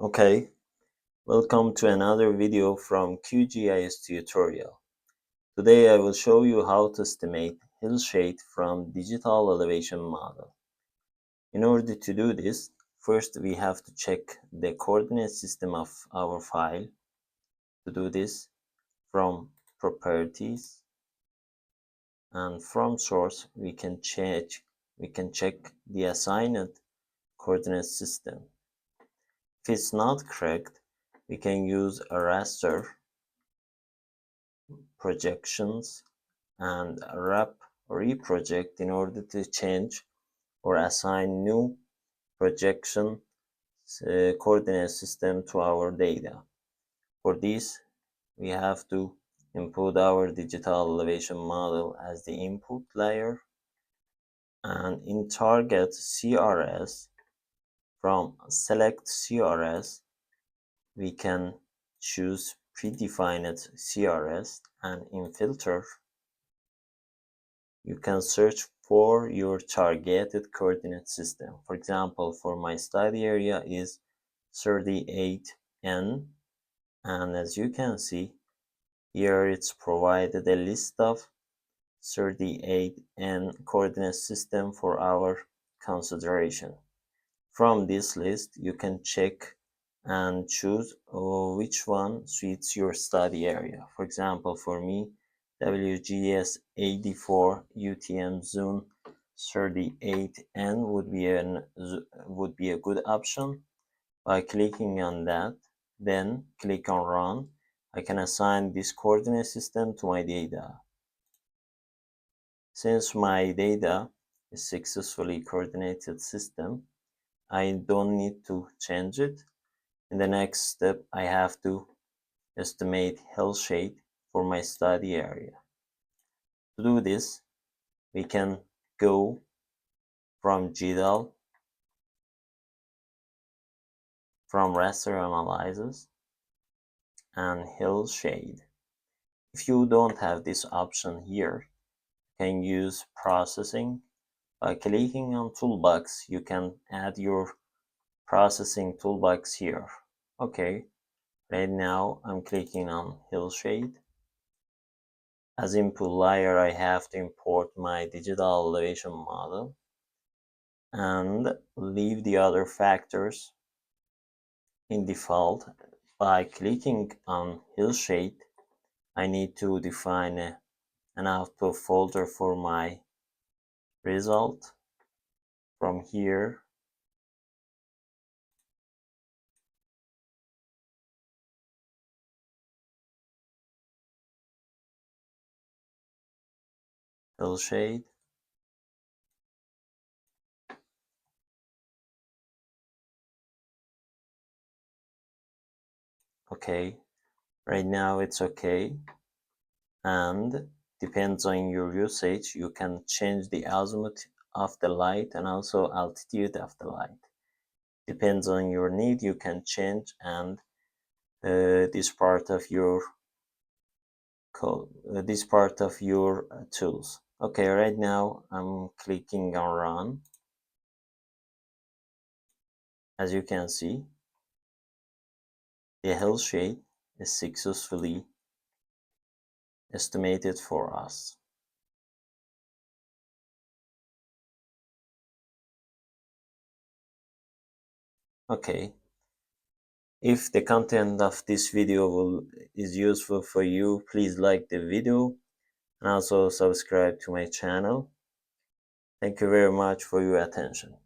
Okay, welcome to another video from QGIS tutorial. Today I will show you how to estimate hillshade from digital elevation model. In order to do this, first we have to check the coordinate system of our file. To do this, from properties and from source we can check the assigned coordinate system. If it's not correct, we can use a raster projections and wrap reproject in order to change or assign new projection coordinate system to our data. For this, we have to input our digital elevation model as the input layer, and in target CRS, from select CRS, we can choose predefined CRS, and in filter you can search for your targeted coordinate system. For example, for my study area is 38N, and as you can see here, it's provided a list of 38N coordinate system for our consideration. From this list, you can check and choose which one suits your study area. For example, for me, WGS 84 UTM Zone 38N would be a good option. By clicking on that, then click on Run, I can assign this coordinate system to my data. Since my data is successfully coordinated system, I don't need to change it. In the next step, I have to estimate hillshade for my study area. To do this, we can go from GDAL, from raster analysis, and hillshade. If you don't have this option here, you can use processing. By clicking on toolbox, you can add your processing toolbox here. Okay, right now I'm clicking on hillshade. As input layer, I have to import my digital elevation model and leave the other factors in default. By clicking on hillshade, I need to define an output folder for my result. From here, hillshade. Okay, right now it's okay, and depends on your usage, you can change the azimuth of the light and also altitude of the light. Depends on your need, you can change and this part of your code, tools. Okay, right now I'm clicking on Run. As you can see, the hillshade is successfully estimated for us. Okay, if the content of this video is useful for you, please like the video and also subscribe to my channel. Thank you very much for your attention.